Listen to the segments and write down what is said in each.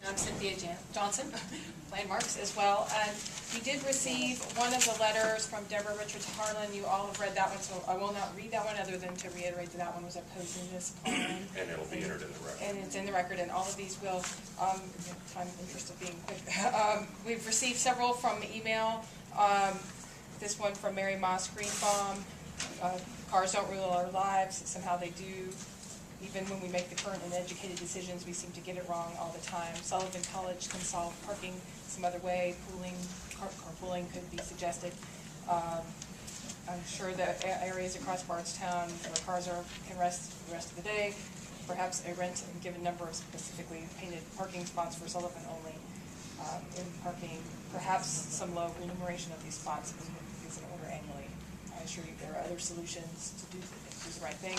I'm Cynthia Johnson, Landmarks as well. And you did receive one of the letters from Deborah Richards Harlan. You all have read that one, so I will not read that one other than to reiterate that that one was opposing this plan. And it'll be entered in the record. And it's in the record, and all of these will, time interest of being quick. We've received several from email. This one from Mary Moss Greenbaum. Cars don't rule our lives. Somehow they do. Even when we make the current and educated decisions, we seem to get it wrong all the time. Sullivan College can solve parking some other way. Carpooling could be suggested. I'm sure that areas across Bardstown where cars can rest the rest of the day, perhaps a rent and given number of specifically painted parking spots for Sullivan only in parking, perhaps some low remuneration of these spots is in order annually. I assure you there are other solutions to do the right thing.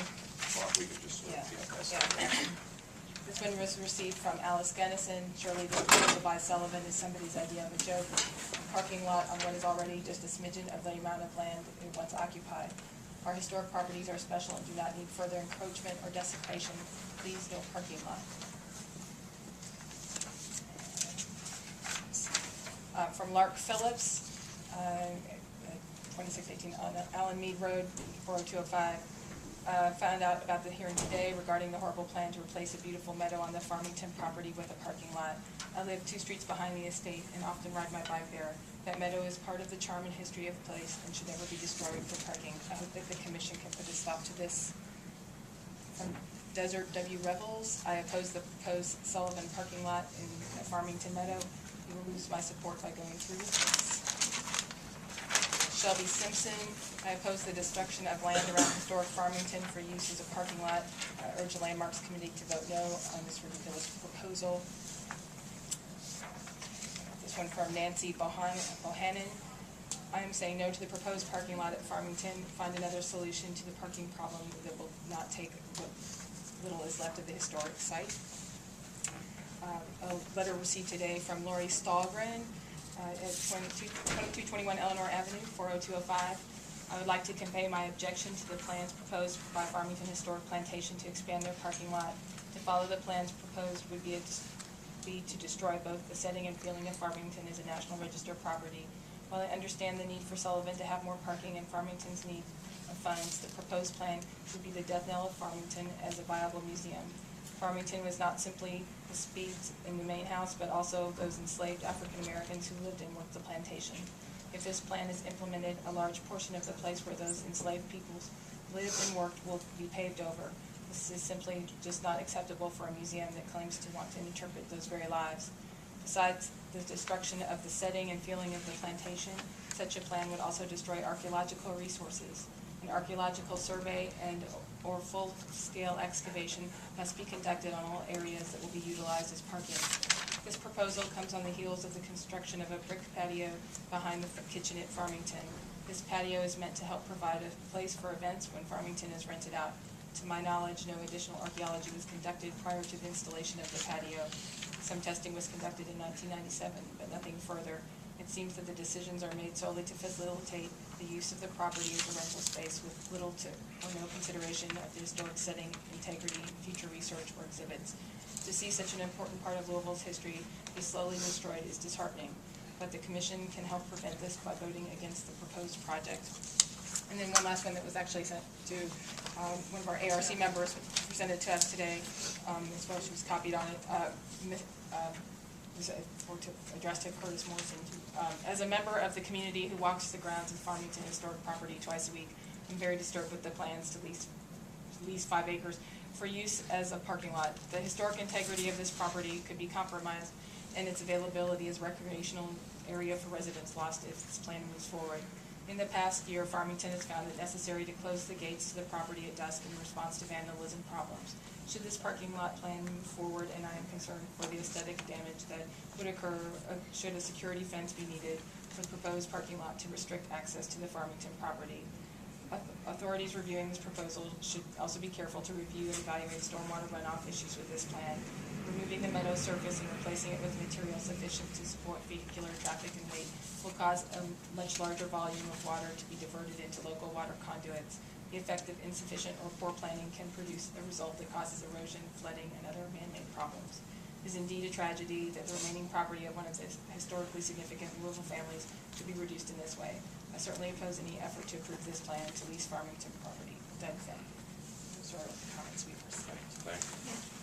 Well, we could just Yeah. This one was received from Alice Gunnison. Surely this proposal by Sullivan is somebody's idea of a joke. A parking lot on what is already just a smidgen of the amount of land it once occupied. Our historic properties are special and do not need further encroachment or desecration. Please, no parking lot. From Lark Phillips, 2618 on Allen Mead Road, 40205. Found out about the hearing today regarding the horrible plan to replace a beautiful meadow on the Farmington property with a parking lot. I live 2 streets behind the estate and often ride my bike there. That meadow is part of the charm and history of the place and should never be destroyed for parking. I hope that the commission can put a stop to this. From Desert W. Rebels, I oppose the proposed Sullivan parking lot in Farmington Meadow. You will lose my support by going through with this. Shelby Simpson, I oppose the destruction of land around historic Farmington for use as a parking lot. I urge the Landmarks Committee to vote no on this ridiculous proposal. This one from Nancy Bohannon. I am saying no to the proposed parking lot at Farmington. Find another solution to the parking problem that will not take what little is left of the historic site. A letter received today from Lori Stahlgren. At 2221 Eleanor Avenue, 40205. I would like to convey my objection to the plans proposed by Farmington Historic Plantation to expand their parking lot. To follow the plans proposed would be to destroy both the setting and feeling of Farmington as a National Register property. While I understand the need for Sullivan to have more parking and Farmington's need of funds, the proposed plan would be the death knell of Farmington as a viable museum. Farmington was not simply the Speeds in the main house, but also those enslaved African Americans who lived and worked the plantation. If this plan is implemented, a large portion of the place where those enslaved peoples lived and worked will be paved over. This is simply just not acceptable for a museum that claims to want to interpret those very lives. Besides the destruction of the setting and feeling of the plantation, such a plan would also destroy archaeological resources. An archaeological survey or full-scale excavation must be conducted on all areas that will be utilized as parking. This proposal comes on the heels of the construction of a brick patio behind the kitchen at Farmington. This patio is meant to help provide a place for events when Farmington is rented out. To my knowledge, no additional archaeology was conducted prior to the installation of the patio. Some testing was conducted in 1997, but nothing further. It seems that the decisions are made solely to facilitate the use of the property as a rental space with little to or no consideration of the historic setting, integrity, future research, or exhibits. To see such an important part of Louisville's history be slowly destroyed is disheartening, but the Commission can help prevent this by voting against the proposed project. And then one last one that was actually sent to one of our ARC members, presented to us today, as well as she was copied on it. Addressed to Curtis Morrison. As a member of the community who walks the grounds of Farmington Historic Property twice a week, I'm very disturbed with the plans to lease 5 acres for use as a parking lot. The historic integrity of this property could be compromised and its availability as recreational area for residents lost if this plan moves forward. In the past year, Farmington has found it necessary to close the gates to the property at dusk in response to vandalism problems. Should this parking lot plan move forward, and I am concerned for the aesthetic damage that would occur should a security fence be needed for the proposed parking lot to restrict access to the Farmington property. Authorities reviewing this proposal should also be careful to review and evaluate stormwater runoff issues with this plan. Removing the meadow surface and replacing it with material sufficient to support vehicular traffic and weight will cause a much larger volume of water to be diverted into local water conduits. The effect of insufficient or poor planning can produce a result that causes erosion, flooding, and other man-made problems. is indeed a tragedy that the remaining property of one of the historically significant Louisville families could be reduced in this way. I certainly oppose any effort to approve this plan to lease Farmington property. Done thing. Those are the comments we've received. Thank you.